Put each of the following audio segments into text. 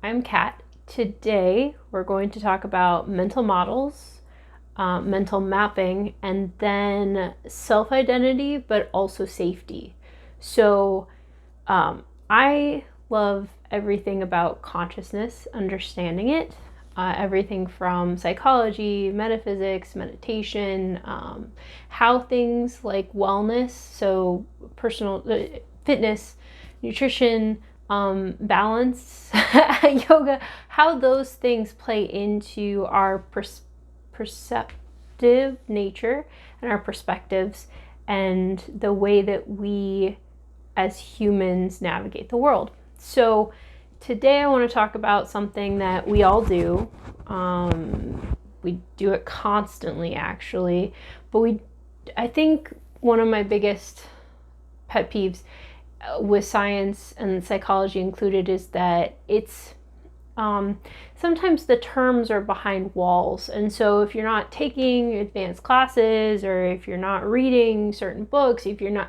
I'm Kat. Today we're going to talk about mental models, mental mapping, and then self-identity, but also safety. So I love everything about consciousness, understanding it, everything from psychology, metaphysics, meditation, how things like wellness, so personal fitness, nutrition, balance, yoga, how those things play into our perceptive nature and our perspectives and the way that we as humans navigate the world. So today I want to talk about something that we all do. We do it constantly, actually, but I think one of my biggest pet peeves with science and psychology included is that it's sometimes the terms are behind walls. And so if you're not taking advanced classes, or if you're not reading certain books, if you're not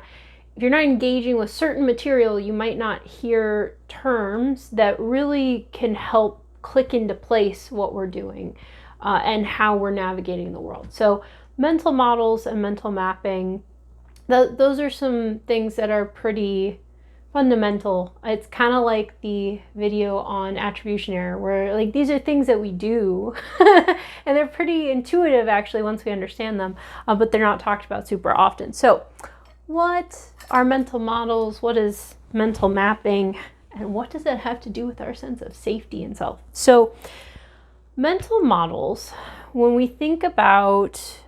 engaging with certain material, you might not hear terms that really can help click into place what we're doing and how we're navigating the world. So mental models and mental mapping, those are some things that are pretty fundamental. It's kind of like the video on attribution error, where like these are things that we do and they're pretty intuitive actually once we understand them, but they're not talked about super often. So what are mental models? What is mental mapping? And what does that have to do with our sense of safety and self? So mental models, when we think about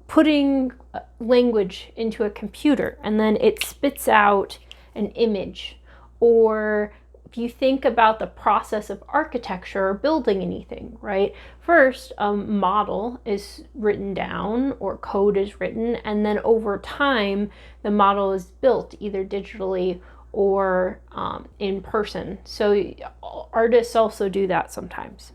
putting language into a computer and then it spits out an image, or if you think about the process of architecture or building anything, right? First, a model is written down or code is written, and then over time, the model is built either digitally or in person. So artists also do that sometimes.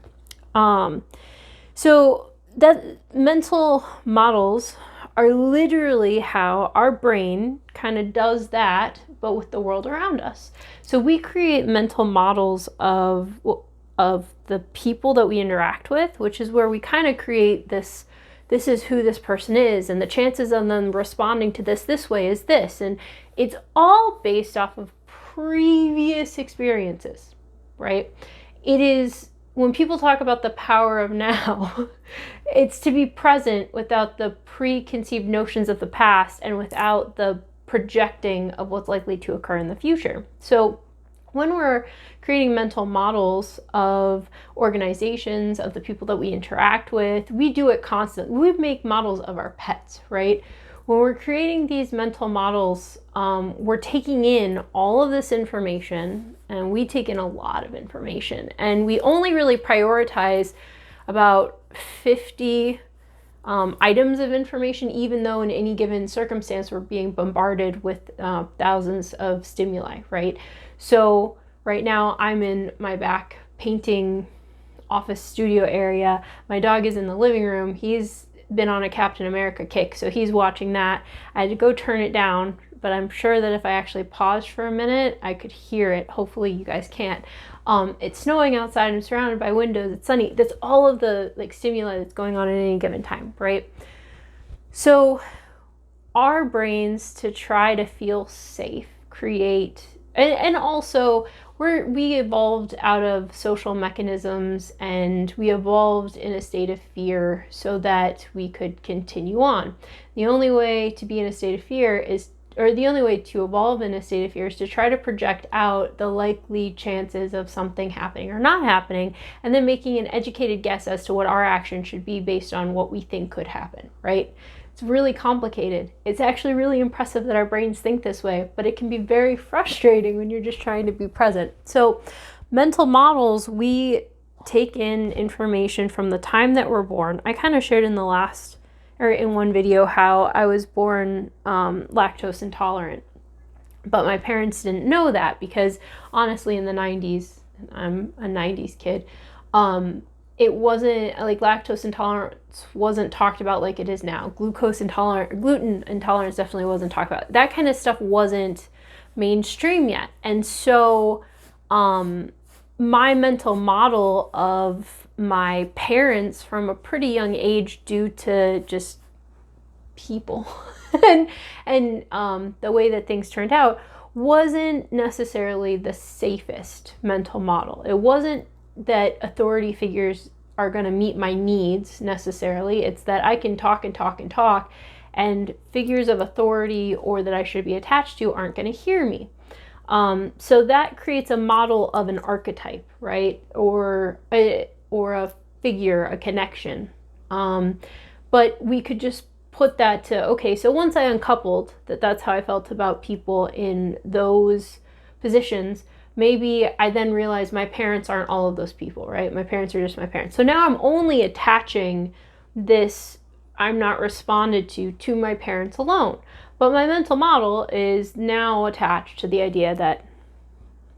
So that mental models are literally how our brain kind of does that, but with the world around us. So we create mental models of the people that we interact with, which is where we kind of create this is who this person is, and the chances of them responding to this way is this. And it's all based off of previous experiences, right? It is, when people talk about the power of now, it's to be present without the preconceived notions of the past and without the projecting of what's likely to occur in the future. So when we're creating mental models of organizations, of the people that we interact with, we do it constantly. We make models of our pets, right? When we're creating these mental models, we're taking in all of this information, and we take in a lot of information, and we only really prioritize about 50 items of information, even though in any given circumstance we're being bombarded with thousands of stimuli, right? So right now I'm in my back painting office studio area. My dog is in the living room. He's been on a Captain America kick, so he's watching that. I had to go turn it down, but I'm sure that if I actually paused for a minute, I could hear it. Hopefully you guys can't. It's snowing outside. I'm surrounded by windows. It's sunny. That's all of the stimuli that's going on at any given time, right? So our brains, to try to feel safe, create, and also we evolved out of social mechanisms, and we evolved in a state of fear so that we could continue on. The only way to be in a state of fear is, or the only way to evolve in a state of fear, is to try to project out the likely chances of something happening or not happening, and then making an educated guess as to what our action should be based on what we think could happen, right? It's really complicated. It's actually really impressive that our brains think this way, but it can be very frustrating when you're just trying to be present. So mental models, we take in information from the time that we're born. I kind of shared in one video how I was born lactose intolerant, but my parents didn't know that because honestly in the 90s, I'm a 90s kid, it wasn't like lactose intolerance wasn't talked about like it is now. Gluten intolerance definitely wasn't talked about. That kind of stuff wasn't mainstream yet. And so my mental model of my parents from a pretty young age, due to just people and the way that things turned out, wasn't necessarily the safest mental model. It wasn't that authority figures are going to meet my needs necessarily. It's that I can talk and talk and talk, and figures of authority or that I should be attached to aren't going to hear me. So that creates a model of an archetype, right? Or a figure, a connection. But we could just put that to, okay, so once I uncoupled that's how I felt about people in those positions, maybe I then realized my parents aren't all of those people, right? My parents are just my parents. So now I'm only attaching this I'm not responded to my parents alone. But my mental model is now attached to the idea that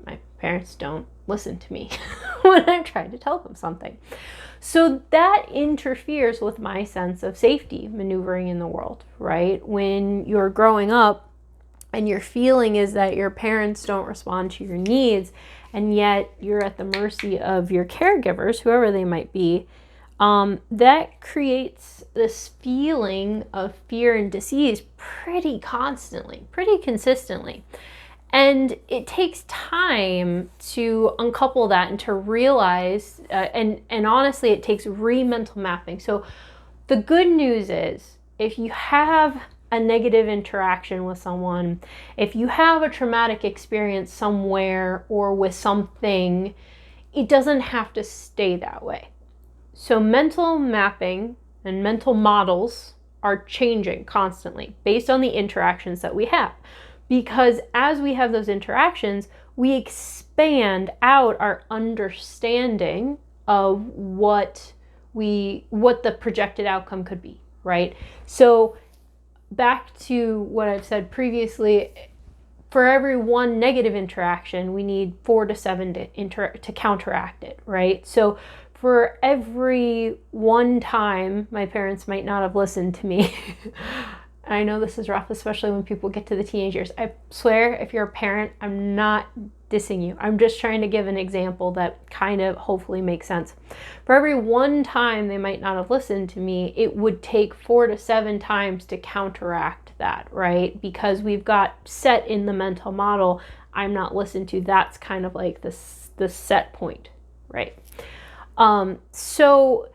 my parents don't listen to me when I'm trying to tell them something. So that interferes with my sense of safety maneuvering in the world, right? When you're growing up and your feeling is that your parents don't respond to your needs, and yet you're at the mercy of your caregivers, whoever they might be, that creates this feeling of fear and disease pretty constantly, pretty consistently. And it takes time to uncouple that and to realize, and honestly, it takes re-mental mapping. So the good news is, if you have a negative interaction with someone, if you have a traumatic experience somewhere or with something, it doesn't have to stay that way. So mental mapping and mental models are changing constantly based on the interactions that we have. Because as we have those interactions, we expand out our understanding of what the projected outcome could be, right? So back to what I've said previously, for every one negative interaction, we need 4 to 7 to counteract it, right? So for every one time my parents might not have listened to me, I know this is rough, especially when people get to the teenage years. I swear, if you're a parent, I'm not dissing you. I'm just trying to give an example that kind of hopefully makes sense. For every one time they might not have listened to me, it would take 4 to 7 times to counteract that, right? Because we've got set in the mental model, I'm not listened to. That's kind of like the set point, right? So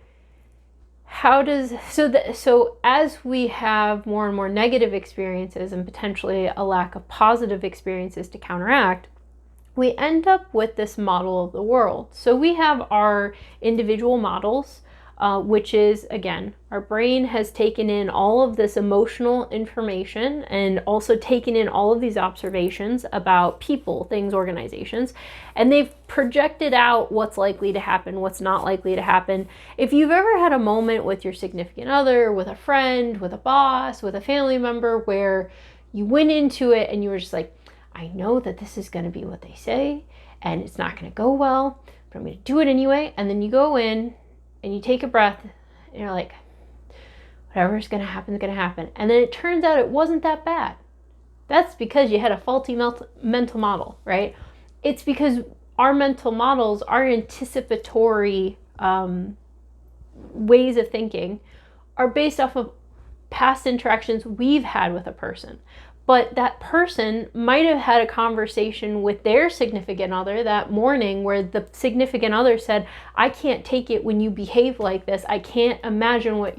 as we have more and more negative experiences and potentially a lack of positive experiences to counteract, we end up with this model of the world. So we have our individual models, which is, again, our brain has taken in all of this emotional information and also taken in all of these observations about people, things, organizations, and they've projected out what's likely to happen, what's not likely to happen. If you've ever had a moment with your significant other, with a friend, with a boss, with a family member, where you went into it and you were just like, I know that this is going to be what they say and it's not going to go well, but I'm going to do it anyway. And then you go in and you take a breath and you're like, whatever's going to happen is going to happen. And then it turns out it wasn't that bad. That's because you had a faulty mental model, right? It's because our mental models, our anticipatory ways of thinking, are based off of past interactions we've had with a person. But that person might have had a conversation with their significant other that morning where the significant other said, I can't take it when you behave like this. I can't imagine what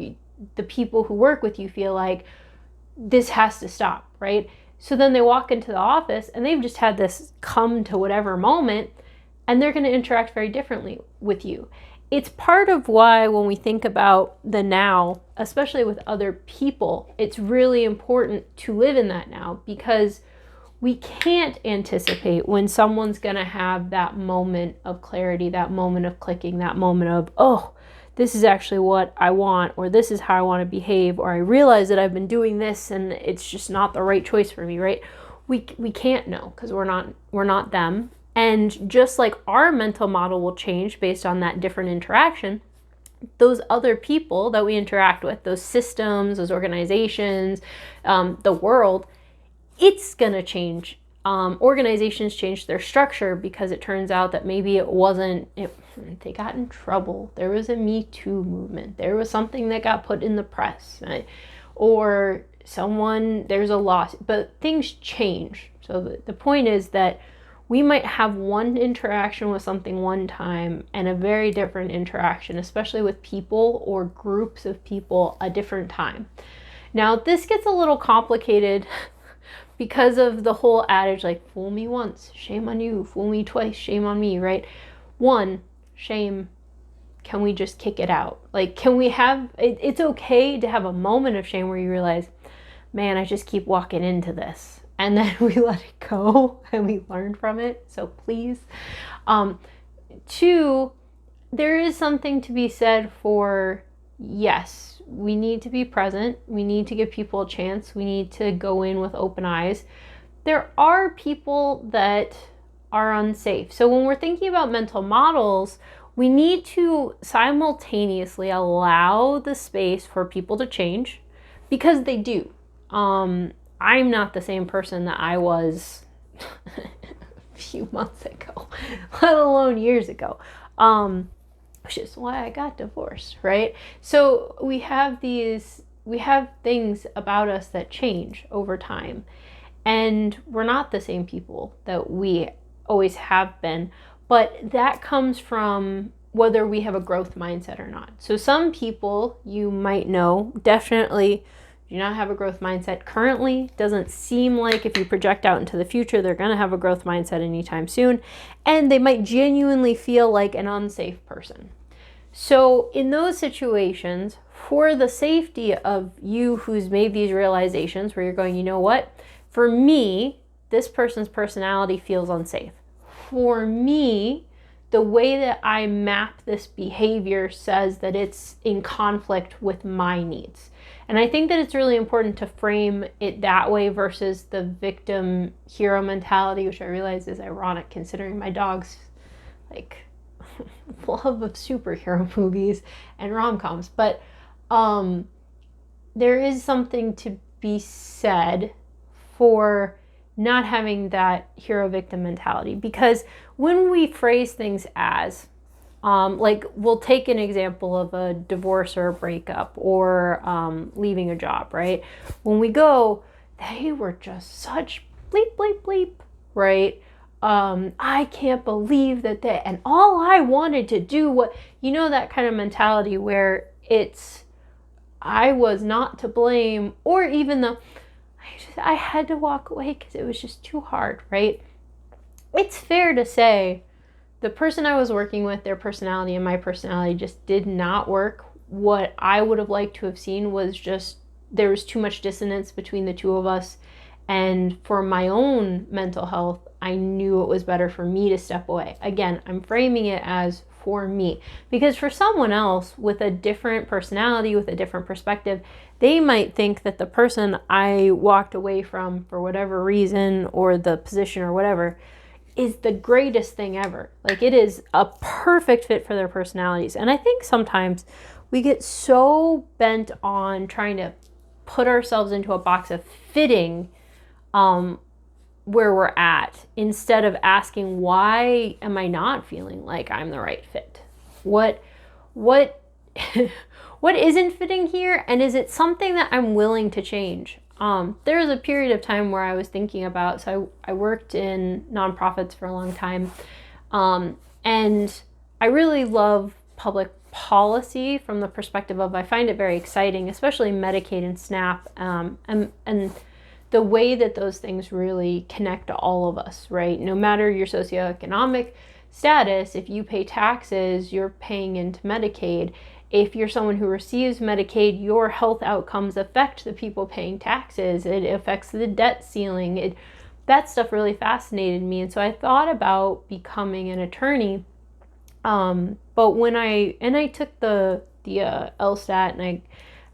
the people who work with you feel like. This has to stop, right? So then they walk into the office and they've just had this come to whatever moment, and they're going to interact very differently with you. It's part of why when we think about the now, especially with other people, it's really important to live in that now, because we can't anticipate when someone's going to have that moment of clarity, that moment of clicking, that moment of, oh, this is actually what I want, or this is how I want to behave, or I realize that I've been doing this and it's just not the right choice for me, right? We can't know because we're not them. And just like our mental model will change based on that different interaction, those other people that we interact with, those systems, those organizations, the world, it's going to change organizations changed their structure because it turns out that maybe they got in trouble. There was a Me Too movement. There was something that got put in the press, right? Or there's a loss, but things change. So the point is that we might have one interaction with something one time and a very different interaction, especially with people or groups of people, a different time. Now, this gets a little complicated because of the whole adage, like, fool me once, shame on you, fool me twice, shame on me, right? One, shame, can we just kick it out? Like, can we have, it's okay to have a moment of shame where you realize, man, I just keep walking into this. And then we let it go and we learn from it. So please. Two, there is something to be said for, yes, we need to be present. We need to give people a chance. We need to go in with open eyes. There are people that are unsafe. So when we're thinking about mental models, we need to simultaneously allow the space for people to change, because they do. I'm not the same person that I was a few months ago, let alone years ago, which is why I got divorced, right? So we have things about us that change over time, and we're not the same people that we always have been, but that comes from whether we have a growth mindset or not. So some people, you might know, definitely do not have a growth mindset currently. Doesn't seem like, if you project out into the future, they're going to have a growth mindset anytime soon. And they might genuinely feel like an unsafe person. So in those situations, for the safety of you who's made these realizations where you're going, you know what? For me, this person's personality feels unsafe. For me, the way that I map this behavior says that it's in conflict with my needs. And I think that it's really important to frame it that way versus the victim hero mentality, which I realize is ironic considering my dog's like love of superhero movies and rom-coms. But there is something to be said for not having that hero victim mentality, because when we phrase things as like, we'll take an example of a divorce or a breakup or leaving a job, right? When we go, they were just such bleep, bleep, bleep, right? I can't believe that and all I wanted to do, that kind of mentality where I was not to blame, or even I had to walk away because it was just too hard, right? It's fair to say the person I was working with, their personality and my personality just did not work. What I would have liked to have seen was just, there was too much dissonance between the two of us. And for my own mental health, I knew it was better for me to step away. Again, I'm framing it as for me, because for someone else with a different personality, with a different perspective, they might think that the person I walked away from for whatever reason, or the position or whatever, is the greatest thing ever. Like, it is a perfect fit for their personalities. And I think sometimes we get so bent on trying to put ourselves into a box of fitting where we're at, instead of asking, why am I not feeling like I'm the right fit? What what isn't fitting here, and is it something that I'm willing to change? There was a period of time where I was thinking about, so I worked in nonprofits for a long time, and I really love public policy from the perspective of, I find it very exciting, especially Medicaid and SNAP, and the way that those things really connect to all of us, right? No matter your socioeconomic status, if you pay taxes, you're paying into Medicaid. If you're someone who receives Medicaid, your health outcomes affect the people paying taxes. It affects the debt ceiling. That stuff really fascinated me. And so I thought about becoming an attorney. But when I took the LSAT, and I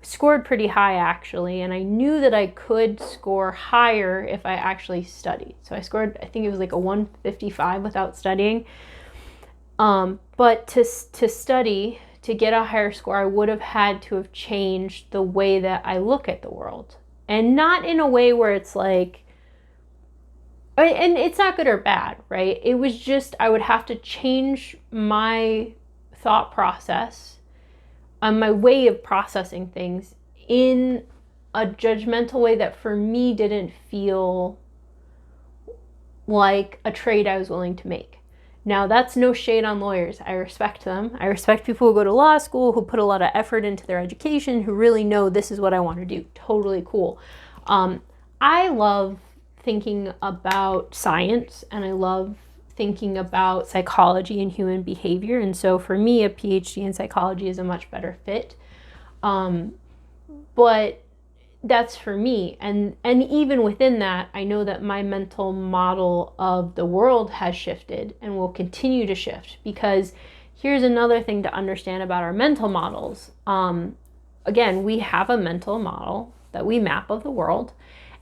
scored pretty high actually, and I knew that I could score higher if I actually studied. So I scored, I think it was like a 155 without studying. But to study, to get a higher score, I would have had to have changed the way that I look at the world. And not in a way where it's like, And it's not good or bad, right? It was just, I would have to change my thought process, my way of processing things in a judgmental way that for me didn't feel like a trade I was willing to make. Now, that's no shade on lawyers. I respect them. I respect people who go to law school, who put a lot of effort into their education, who really know this is what I want to do. Totally cool. I love thinking about science, and I love thinking about psychology and human behavior. And so for me, a PhD in psychology is a much better fit. But that's for me. And even within that, I know that my mental model of the world has shifted and will continue to shift, because here's another thing to understand about our mental models. Again, we have a mental model that we map of the world,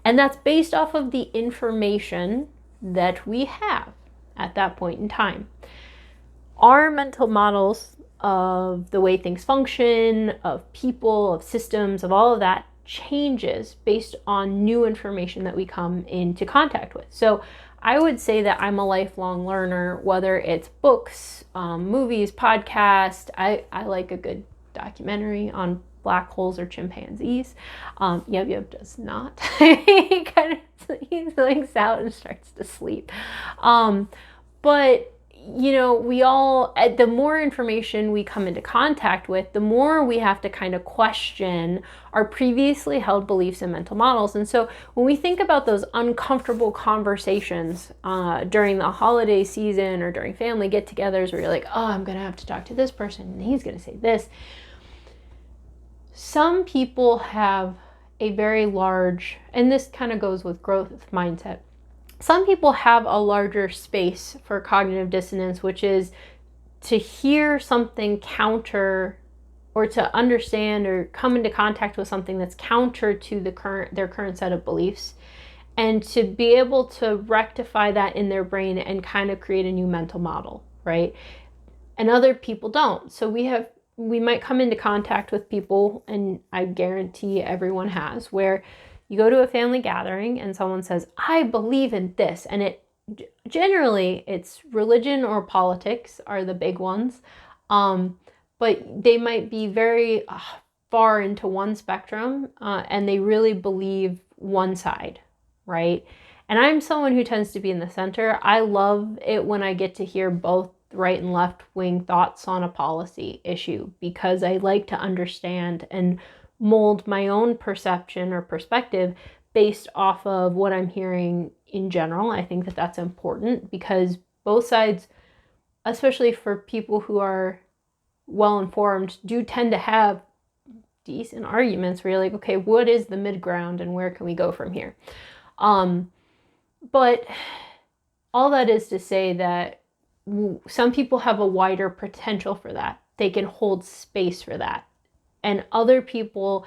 and that's based off of the information that we have at that point in time. Our mental models of the way things function, of people, of systems, of all of that changes based on new information that we come into contact with. So I would say that I'm a lifelong learner, whether it's books, movies, podcasts. I like a good documentary on black holes or chimpanzees. Yub does not. he links out and starts to sleep. But we all, the more information we come into contact with, the more we have to kind of question our previously held beliefs and mental models. And so when we think about those uncomfortable conversations during the holiday season or during family get-togethers where you're like, oh, I'm going to have to talk to this person and he's going to say this. Some people have a very large, and this kind of goes with growth mindset, some people have a larger space for cognitive dissonance, which is to hear something counter, or to understand or come into contact with something that's counter to their current set of beliefs, and to be able to rectify that in their brain and kind of create a new mental model, right? And other people don't. So we might come into contact with people, and I guarantee everyone has, where you go to a family gathering and someone says, I believe in this. And generally it's religion or politics are the big ones. But they might be very far into one spectrum, and they really believe one side, right? And I'm someone who tends to be in the center. I love it when I get to hear both right and left wing thoughts on a policy issue, because I like to understand and mold my own perception or perspective based off of what I'm hearing in general. I think that that's important, because both sides, especially for people who are well informed, do tend to have decent arguments where you're like, okay, what is the mid ground and where can we go from here? But all that is to say that some people have a wider potential for that. They can hold space for that. And other people,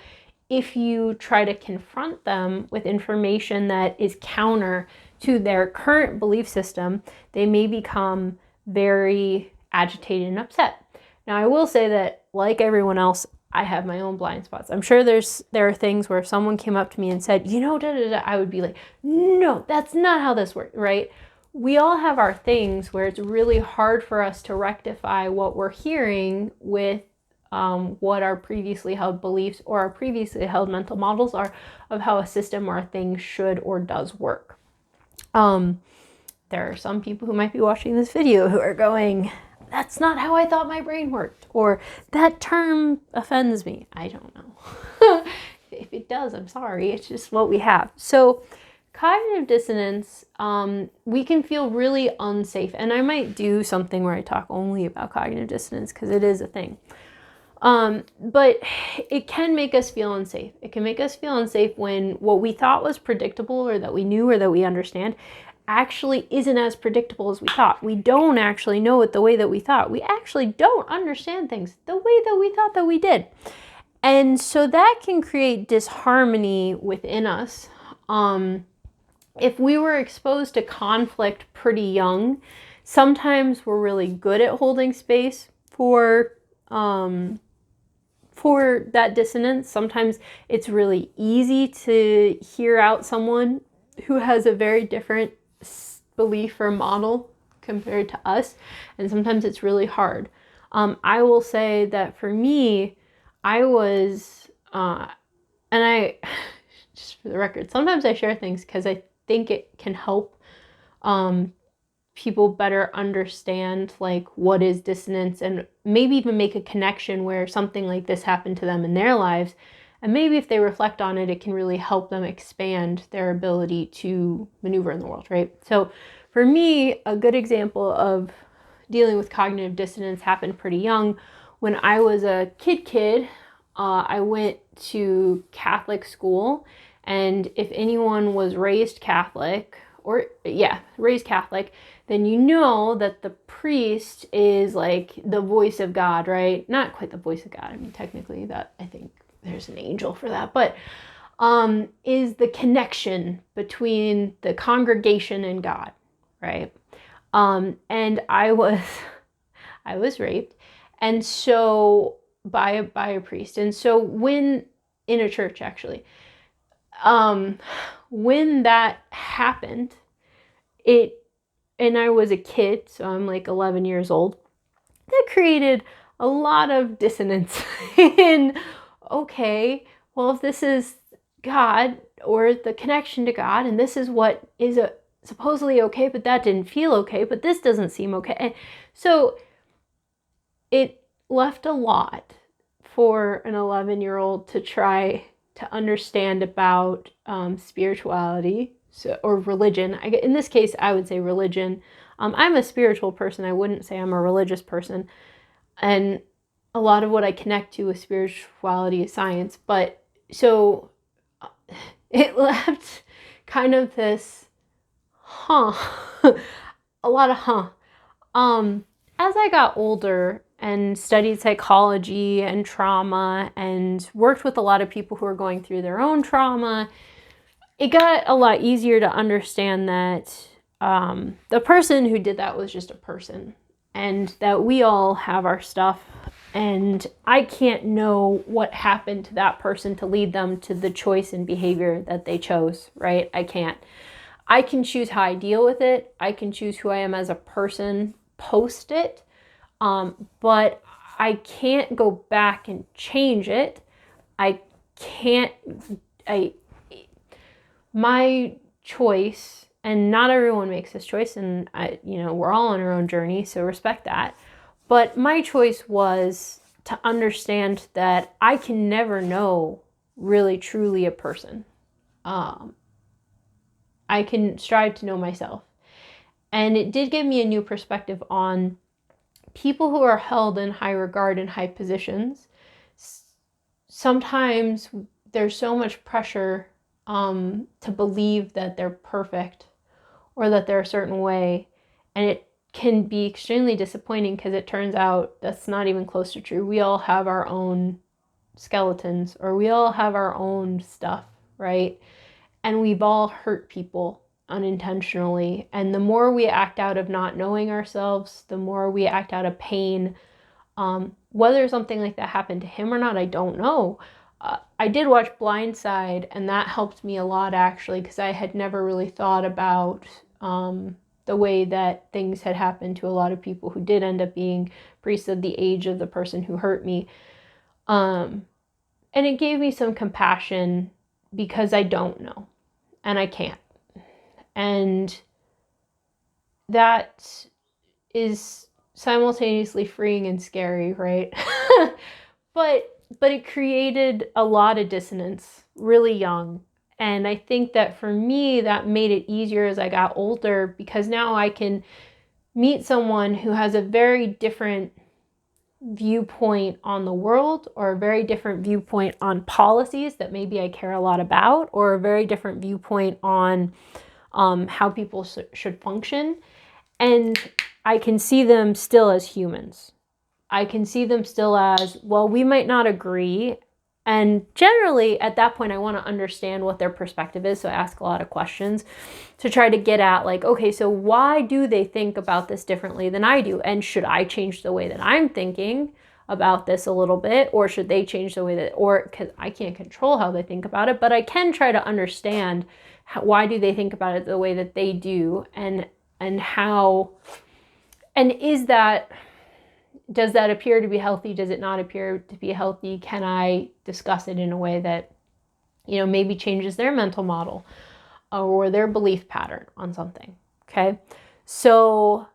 if you try to confront them with information that is counter to their current belief system, they may become very agitated and upset. Now, I will say that, like everyone else, I have my own blind spots. I'm sure there are things where if someone came up to me and said, I would be like, no, that's not how this works, right? We all have our things where it's really hard for us to rectify what we're hearing with what our previously held beliefs or our previously held mental models are of how a system or a thing should or does work. There are some people who might be watching this video who are going, that's not how I thought my brain worked, or that term offends me. I don't know. If it does, I'm sorry. It's just what we have. So cognitive dissonance, we can feel really unsafe. And I might do something where I talk only about cognitive dissonance because it is a thing. But it can make us feel unsafe. It can make us feel unsafe when what we thought was predictable or that we knew or that we understand actually isn't as predictable as we thought. We don't actually know it the way that we thought. We actually don't understand things the way that we thought that we did. And so that can create disharmony within us. If we were exposed to conflict pretty young, sometimes we're really good at holding space for that dissonance. Sometimes it's really easy to hear out someone who has a very different belief or model compared to us, and sometimes it's really hard. I will say that for me, I was, and I, just for the record, sometimes I share things because I think it can help people better understand like what is dissonance, and maybe even make a connection where something like this happened to them in their lives. And maybe if they reflect on it, it can really help them expand their ability to maneuver in the world, right? So for me, a good example of dealing with cognitive dissonance happened pretty young. When I was a kid, I went to Catholic school. And if anyone was raised Catholic, raised Catholic, then you know that the priest is like the voice of God, right? Not quite the voice of God. I mean, technically that, I think there's an angel for that, but is the connection between the congregation and God, right? And I was raped, and so by a priest. And so when in a church, actually, when that happened, and I was a kid, so I'm like 11 years old, that created a lot of dissonance in, okay, well, if this is God or the connection to God, and this is what is supposedly okay, but that didn't feel okay, but this doesn't seem okay. And so it left a lot for an 11-year-old to try to understand about spirituality, or religion. In this case, I would say religion. I'm a spiritual person. I wouldn't say I'm a religious person. And a lot of what I connect to with spirituality is science. But so it left kind of this, a lot of as I got older and studied psychology and trauma and worked with a lot of people who are going through their own trauma, it got a lot easier to understand that the person who did that was just a person, and that we all have our stuff, and I can't know what happened to that person to lead them to the choice and behavior that they chose, right? I can't. I can choose how I deal with it. I can choose who I am as a person post it, but I can't go back and change it. My choice, and not everyone makes this choice, and we're all on our own journey, so respect that. But my choice was to understand that I can never know really truly a person. I can strive to know myself. And it did give me a new perspective on people who are held in high regard in high positions. Sometimes there's so much pressure to believe that they're perfect or that they're a certain way. And it can be extremely disappointing because it turns out that's not even close to true. We all have our own skeletons, or we all have our own stuff, right? And we've all hurt people unintentionally. And the more we act out of not knowing ourselves, the more we act out of pain. Whether something like that happened to him or not, I don't know. I did watch Blind Side, and that helped me a lot, actually, because I had never really thought about the way that things had happened to a lot of people who did end up being priests of the age of the person who hurt me. And it gave me some compassion, because I don't know, and I can't. And that is simultaneously freeing and scary, right? But it created a lot of dissonance really young. And I think that for me, that made it easier as I got older, because now I can meet someone who has a very different viewpoint on the world, or a very different viewpoint on policies that maybe I care a lot about, or a very different viewpoint on how people should function. And I can see them still as humans. I can see them still as, well, we might not agree. And generally at that point, I want to understand what their perspective is. So I ask a lot of questions to try to get at, like, okay, so why do they think about this differently than I do? And should I change the way that I'm thinking about this a little bit? Or should they change the way that, or because I can't control how they think about it, but I can try to understand why do they think about it the way that they do, and how, and does that appear to be healthy? Does it not appear to be healthy? Can I discuss it in a way that, maybe changes their mental model or their belief pattern on something? Okay. So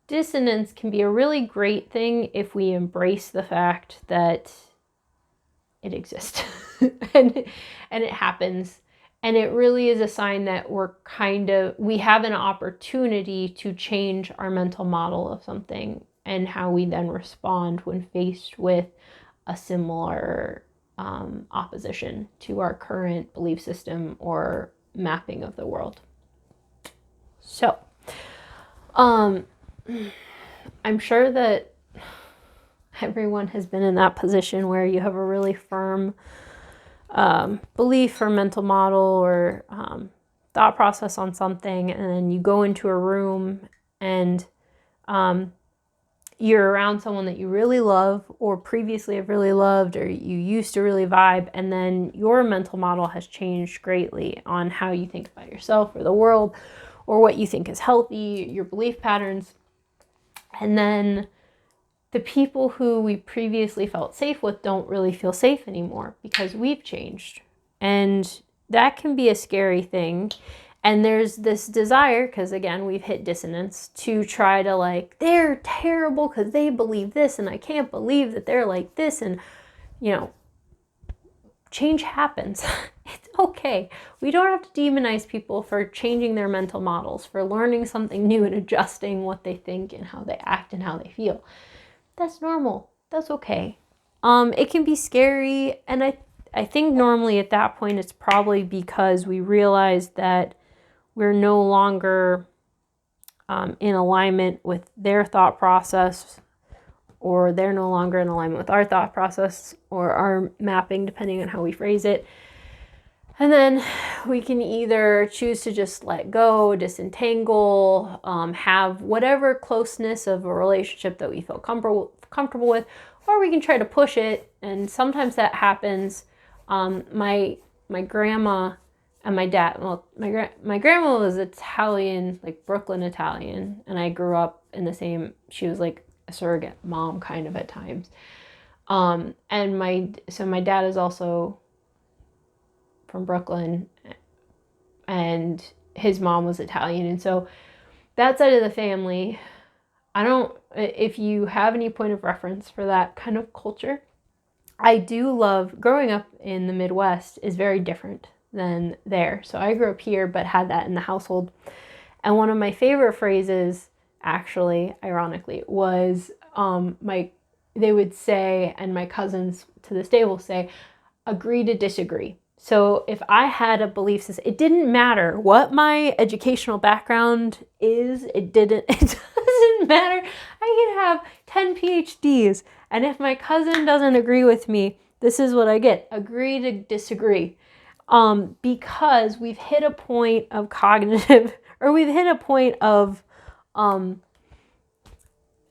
dissonance can be a really great thing if we embrace the fact that it exists and it happens. And it really is a sign that we have an opportunity to change our mental model of something and how we then respond when faced with a similar opposition to our current belief system or mapping of the world. So, I'm sure that everyone has been in that position where you have a really firm belief or mental model or thought process on something, and then you go into a room and you're around someone that you really love or previously have really loved or you used to really vibe, and then your mental model has changed greatly on how you think about yourself or the world or what you think is healthy, your belief patterns. And then the people who we previously felt safe with don't really feel safe anymore because we've changed. And that can be a scary thing. And there's this desire, because again, we've hit dissonance, to try to they're terrible because they believe this, and I can't believe that they're like this. And, change happens. It's okay. We don't have to demonize people for changing their mental models, for learning something new and adjusting what they think and how they act and how they feel. That's normal. That's okay. It can be scary, and I think normally at that point it's probably because we realize that we're no longer in alignment with their thought process, or they're no longer in alignment with our thought process or our mapping, depending on how we phrase it. And then we can either choose to just let go, disentangle, have whatever closeness of a relationship that we feel comfortable with, or we can try to push it. And sometimes that happens. My grandma and my dad, my grandma was Italian, like Brooklyn Italian, and I grew up in the same, she was like a surrogate mom kind of at times. And my dad is also from Brooklyn, and his mom was Italian. And so that side of the family, if you have any point of reference for that kind of culture, I do love growing up in the Midwest is very different than there. So I grew up here, but had that in the household. And one of my favorite phrases, actually, ironically, was they would say, and my cousins to this day will say, agree to disagree. So if I had a belief system, it didn't matter what my educational background is, it doesn't matter. I could have 10 PhDs, and if my cousin doesn't agree with me, this is what I get: agree to disagree. Because we've hit a point of cognitive, or we've hit a point of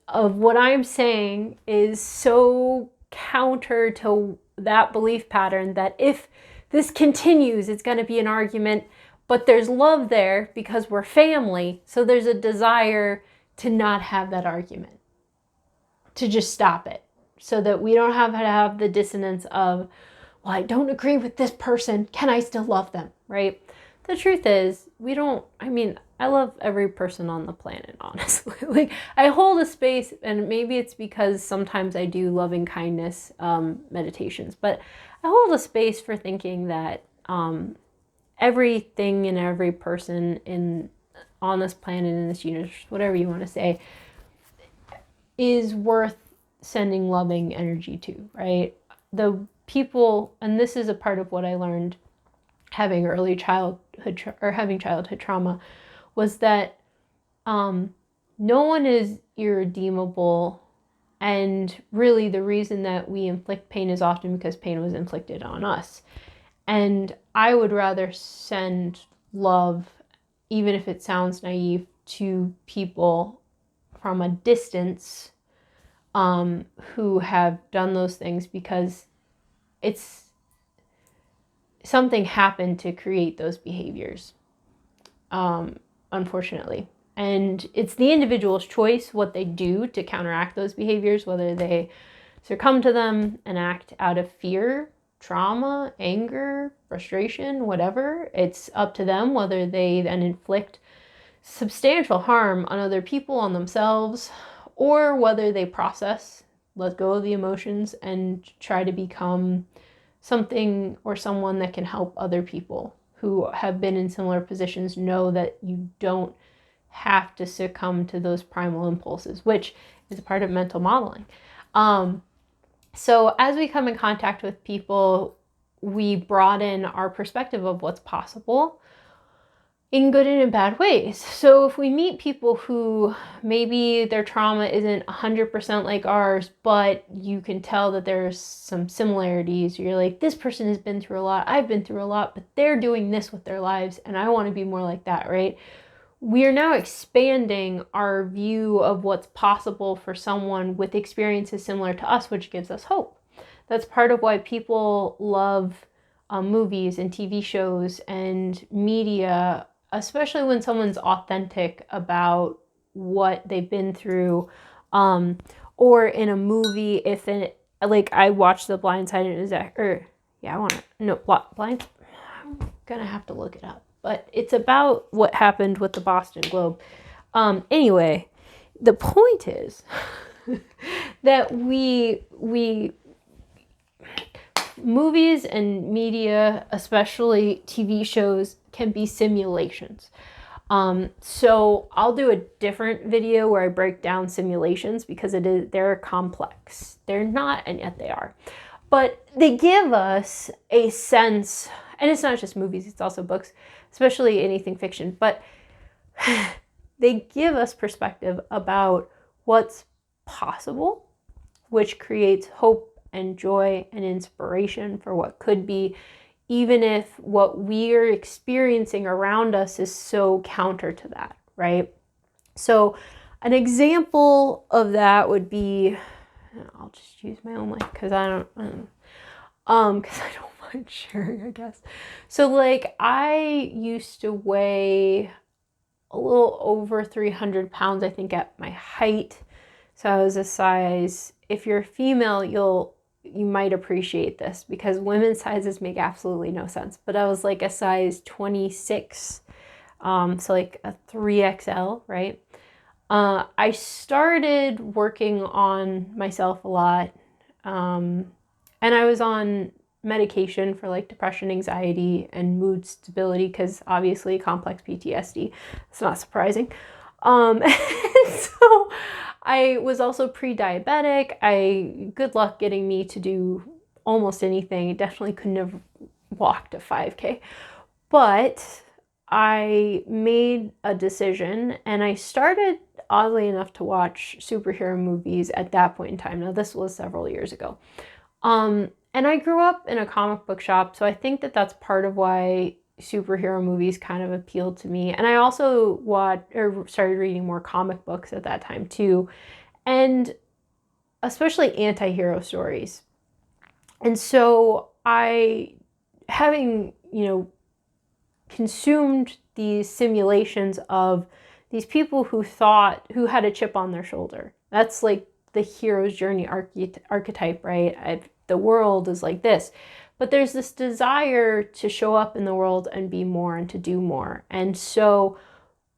what I'm saying is so counter to that belief pattern that if this continues, it's going to be an argument. But there's love there because we're family. So there's a desire to not have that argument, to just stop it, so that we don't have to have the dissonance of, well, I don't agree with this person. Can I still love them? Right? The truth is, I love every person on the planet, honestly. I hold a space, and maybe it's because sometimes I do loving kindness meditations, but I hold a space for thinking that everything and every person on this planet, in this universe, whatever you want to say, is worth sending loving energy to, right? The people, and this is a part of what I learned having having childhood trauma, was that no one is irredeemable. And really the reason that we inflict pain is often because pain was inflicted on us. And I would rather send love, even if it sounds naive, to people from a distance who have done those things, because something happened to create those behaviors, unfortunately. And it's the individual's choice what they do to counteract those behaviors, whether they succumb to them and act out of fear, trauma, anger, frustration, whatever. It's up to them whether they then inflict substantial harm on other people, on themselves, or whether they process, let go of the emotions, and try to become something or someone that can help other people who have been in similar positions know that you don't have to succumb to those primal impulses, which is a part of mental modeling. So as we come in contact with people, we broaden our perspective of what's possible in good and in bad ways. So if we meet people who maybe their trauma isn't 100% like ours, but you can tell that there's some similarities, you're like, this person has been through a lot, I've been through a lot, but they're doing this with their lives, and I want to be more like that, right? We are now expanding our view of what's possible for someone with experiences similar to us, which gives us hope. That's part of why people love movies and TV shows and media, especially when someone's authentic about what they've been through. Or in a movie, if it, like I watched The Blind Side and it was Blind. I'm gonna have to look it up, but it's about what happened with the Boston Globe. Anyway, the point is that we movies and media, especially TV shows, can be simulations. So I'll do a different video where I break down simulations because they're complex. They're not, and yet they are. But they give us a sense, and it's not just movies, it's also books, especially anything fiction, but they give us perspective about what's possible, which creates hope and joy and inspiration for what could be, even if what we're experiencing around us is so counter to that, right? So an example of that would be, I'll just use my own mic because I don't mind sharing, I guess. So like I used to weigh a little over 300 pounds, I think, at my height. So I was a size, if you're a female, you might appreciate this because women's sizes make absolutely no sense. But I was like a size 26, so like a 3XL, right? I started working on myself a lot, and I was on medication for like depression, anxiety, and mood stability because obviously complex PTSD. It's not surprising. So I was also pre-diabetic. Good luck getting me to do almost anything. Definitely couldn't have walked a 5K. But I made a decision and I started, oddly enough, to watch superhero movies at that point in time. Now, this was several years ago. And I grew up in a comic book shop, so I think that that's part of why superhero movies kind of appealed to me. And I also started reading more comic books at that time too, and especially anti-hero stories. And so having consumed these simulations of these people who had a chip on their shoulder. That's like the hero's journey archetype, right? The world is like this. But there's this desire to show up in the world and be more and to do more. And so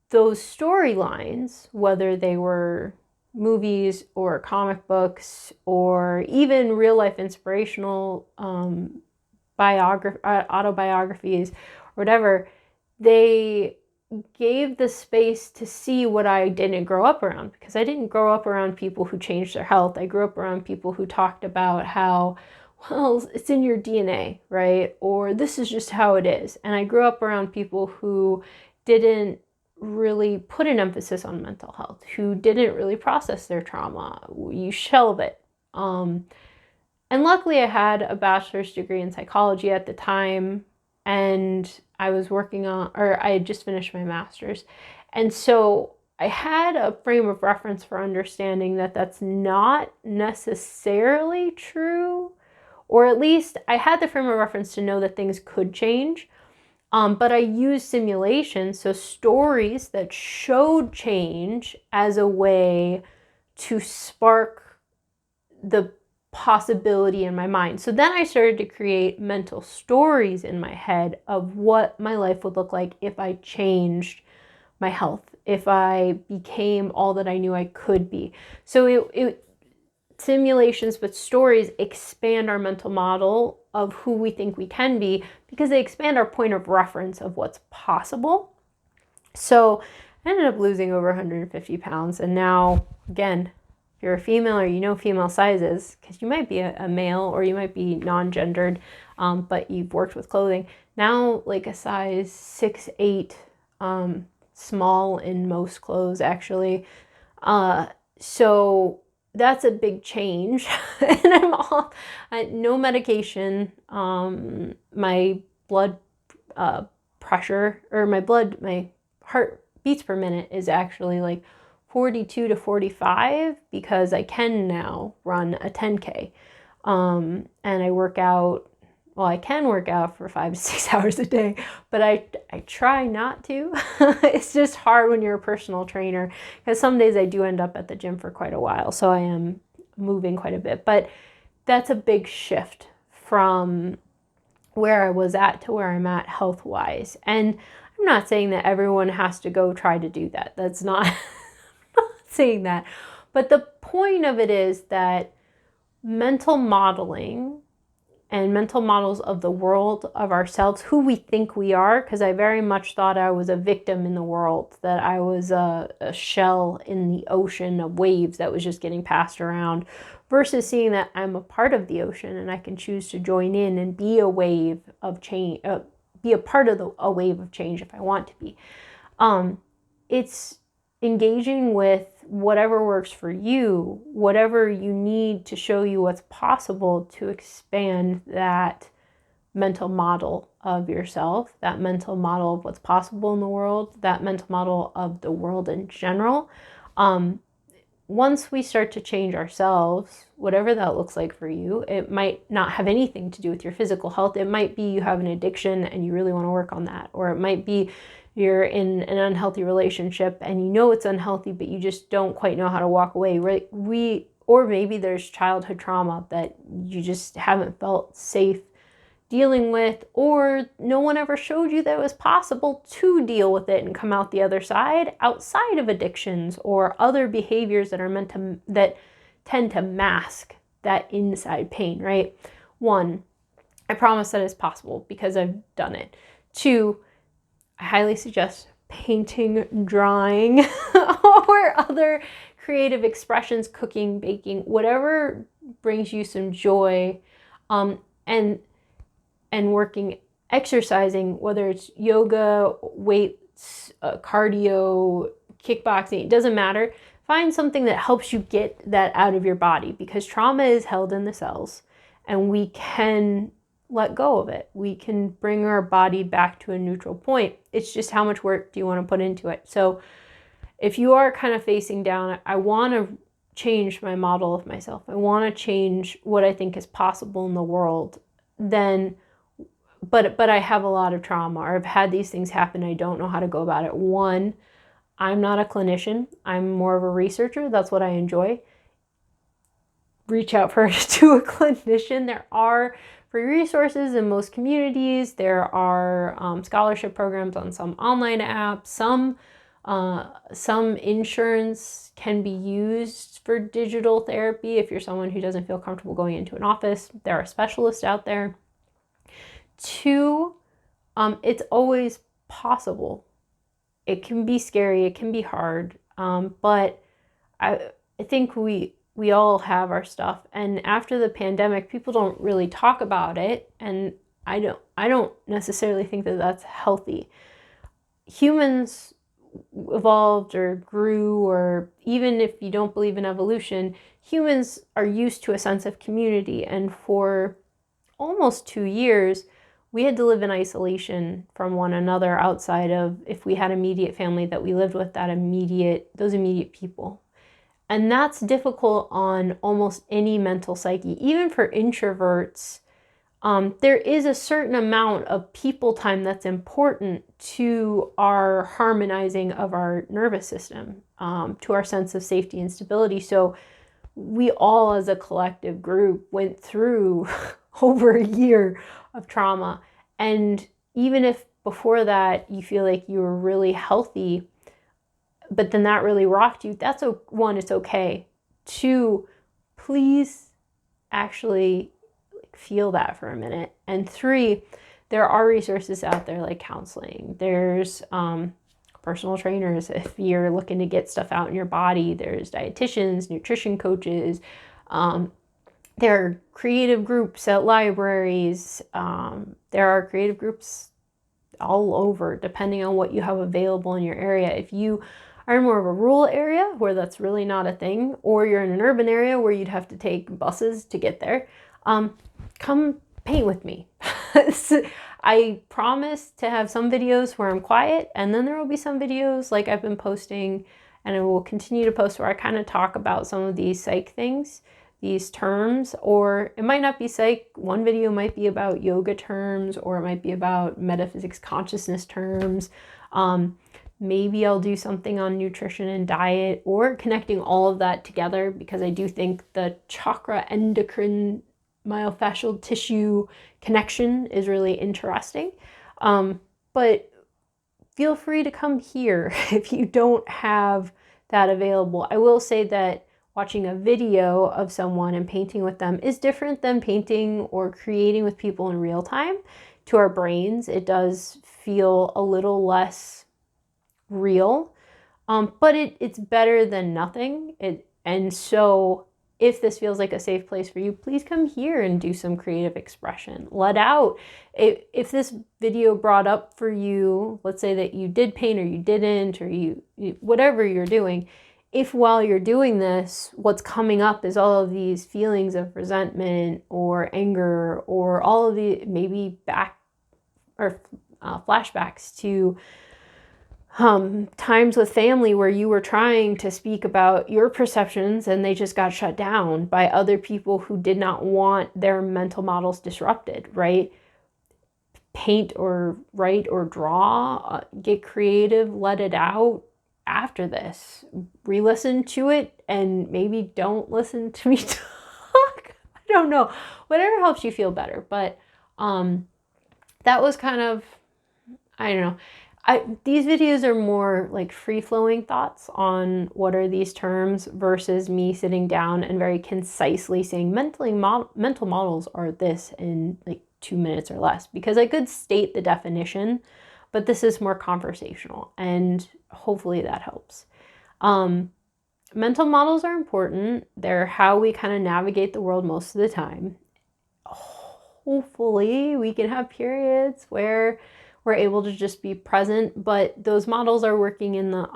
those storylines, whether they were movies or comic books or even real life inspirational autobiographies or whatever, they gave the space to see what I didn't grow up around, because I didn't grow up around people who changed their health. I grew up around people who talked about how, well, it's in your DNA, right? Or this is just how it is. And I grew up around people who didn't really put an emphasis on mental health, who didn't really process their trauma. You shelve it. And luckily I had a bachelor's degree in psychology at the time, and I had just finished my master's. And so I had a frame of reference for understanding that that's not necessarily true, or at least I had the frame of reference to know that things could change. But I used simulations, so stories that showed change, as a way to spark the possibility in my mind. So then I started to create mental stories in my head of what my life would look like if I changed my health, if I became all that I knew I could be. So simulations, but stories expand our mental model of who we think we can be, because they expand our point of reference of what's possible. So I ended up losing over 150 pounds. And now, again, if you're a female or you know female sizes, because you might be a male or you might be non-gendered, but you've worked with clothing, now like a size 6'8", small in most clothes actually. So that's a big change. And I'm off, no medication. My blood pressure, or my heart beats per minute is actually like 42 to 45, because I can now run a 10K. And I work out, well, I can work out for 5 to 6 hours a day, but I try not to. It's just hard when you're a personal trainer, because some days I do end up at the gym for quite a while, so I am moving quite a bit. But that's a big shift from where I was at to where I'm at health-wise. And I'm not saying that everyone has to go try to do that. That's not, I'm not saying that. But the point of it is that mental modeling and mental models of the world, of ourselves, who we think we are, because I very much thought I was a victim in the world, that I was a shell in the ocean of waves that was just getting passed around, versus seeing that I'm a part of the ocean and I can choose to join in and be a wave of change, be a part of a wave of change if I want to be. It's engaging with whatever works for you, whatever you need to show you what's possible to expand that mental model of yourself, that mental model of what's possible in the world, that mental model of the world in general. Once we start to change ourselves, whatever that looks like for you, it might not have anything to do with your physical health. It might be you have an addiction and you really want to work on that. Or it might be you're in an unhealthy relationship and you know it's unhealthy, but you just don't quite know how to walk away. Right? Or maybe there's childhood trauma that you just haven't felt safe dealing with, or no one ever showed you that it was possible to deal with it and come out the other side, outside of addictions or other behaviors that tend to mask that inside pain, right? 1, I promise that it's possible because I've done it. 2, I highly suggest painting, drawing, or other creative expressions, cooking, baking, whatever brings you some joy, and working, exercising, whether it's yoga, weights, cardio, kickboxing, it doesn't matter. Find something that helps you get that out of your body, because trauma is held in the cells and we can let go of it. We can bring our body back to a neutral point. It's just how much work do you want to put into it? So if you are kind of facing down, I want to change my model of myself, I want to change what I think is possible in the world, then but I have a lot of trauma, or I've had these things happen, I don't know how to go about it. 1, I'm not a clinician. I'm more of a researcher. That's what I enjoy. Reach out first to a clinician. There are free resources in most communities. There are scholarship programs on some online apps. Some insurance can be used for digital therapy if you're someone who doesn't feel comfortable going into an office. There are specialists out there. 2, it's always possible. It can be scary, it can be hard, but I think we all have our stuff. And after the pandemic, people don't really talk about it, and I don't necessarily think that that's healthy. Humans evolved or grew, or even if you don't believe in evolution, humans are used to a sense of community, and for almost 2 years, we had to live in isolation from one another, outside of if we had immediate family that we lived with, those immediate people. And that's difficult on almost any mental psyche. Even for introverts, there is a certain amount of people time that's important to our harmonizing of our nervous system, to our sense of safety and stability. So we all as a collective group went through over a year of trauma. And even if before that you feel like you were really healthy, but then that really rocked you, that's one, it's okay. Two, please actually feel that for a minute. And three, there are resources out there like counseling. There's personal trainers if you're looking to get stuff out in your body. There's dietitians, nutrition coaches. There are creative groups at libraries. There are creative groups all over, depending on what you have available in your area. If you are in more of a rural area where that's really not a thing, or you're in an urban area where you'd have to take buses to get there, come paint with me. I promise to have some videos where I'm quiet, and then there will be some videos like I've been posting, and I will continue to post, where I kind of talk about some of these psych things, these terms, or it might not be psych. One video might be about yoga terms, or it might be about metaphysics consciousness terms. Maybe I'll do something on nutrition and diet, or connecting all of that together, because I do think the chakra endocrine myofascial tissue connection is really interesting. But feel free to come here if you don't have that available. I will say that watching a video of someone and painting with them is different than painting or creating with people in real time. To our brains, it does feel a little less real, but it's better than nothing. And so if this feels like a safe place for you, please come here and do some creative expression. Let out. If this video brought up for you, let's say that you did paint or you didn't, or you whatever you're doing, if while you're doing this, what's coming up is all of these feelings of resentment or anger, or all of the maybe flashbacks to times with family where you were trying to speak about your perceptions and they just got shut down by other people who did not want their mental models disrupted, right? Paint or write or draw, get creative, let it out after this. Re-listen to it, and maybe don't listen to me talk. I don't know. Whatever helps you feel better. But that was kind of, I don't know. These videos are more like free-flowing thoughts on what are these terms versus me sitting down and very concisely saying mental models are this in like 2 minutes or less, because I could state the definition, but this is more conversational, and hopefully that helps. Mental models are important. They're how we kind of navigate the world most of the time. Hopefully we can have periods where we're able to just be present, but those models are working in the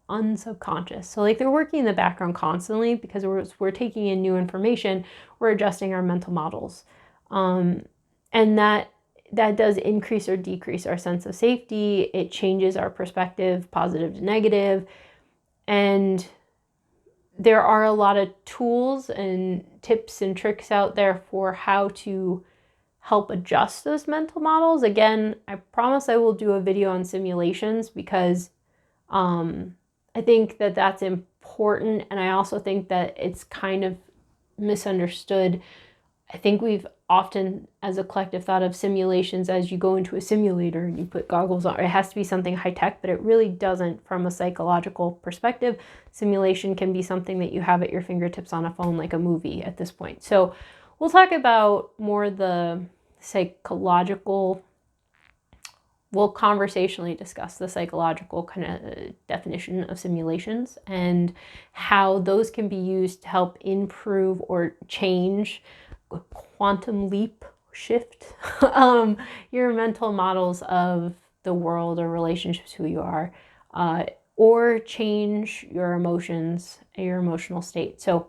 unsubconscious. So like they're working in the background constantly, because we're taking in new information, we're adjusting our mental models. And that does increase or decrease our sense of safety. It changes our perspective, positive to negative. And there are a lot of tools and tips and tricks out there for how to help adjust those mental models. Again, I promise I will do a video on simulations, because I think that that's important, and I also think that it's kind of misunderstood. I think we've often, as a collective, thought of simulations as you go into a simulator and you put goggles on. It has to be something high tech, but it really doesn't from a psychological perspective. Simulation can be something that you have at your fingertips on a phone, like a movie at this point. So we'll talk about more the psychological, we'll conversationally discuss the psychological kind of definition of simulations and how those can be used to help improve or change, quantum leap, shift your mental models of the world or relationships, who you are, or change your emotions, your emotional state. So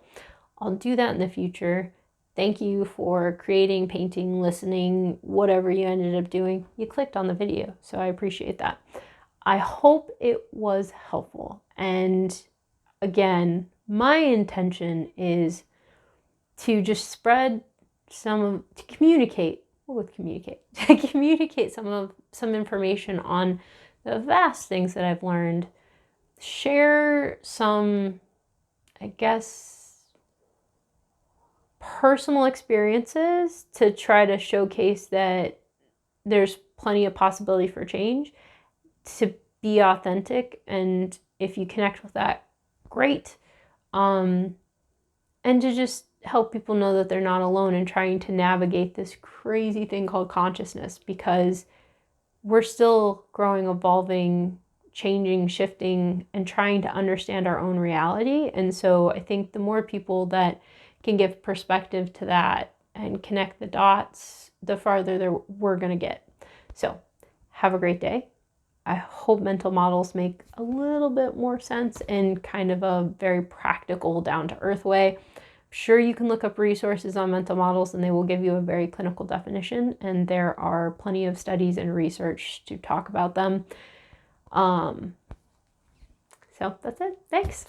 I'll do that in the future. Thank you for creating, painting, listening, whatever you ended up doing. You clicked on the video, so I appreciate that. I hope it was helpful, and again, my intention is to just spread to communicate to communicate some information on the vast things that I've learned, share some, I guess, personal experiences to try to showcase that there's plenty of possibility for change, to be authentic, and if you connect with that, great. And to just help people know that they're not alone in trying to navigate this crazy thing called consciousness, because we're still growing, evolving, changing, shifting, and trying to understand our own reality. And so I think the more people that can give perspective to that and connect the dots, the farther we're going to get. So have a great day. I hope mental models make a little bit more sense in kind of a very practical, down-to-earth way. I'm sure you can look up resources on mental models and they will give you a very clinical definition, and there are plenty of studies and research to talk about them. So that's it. Thanks.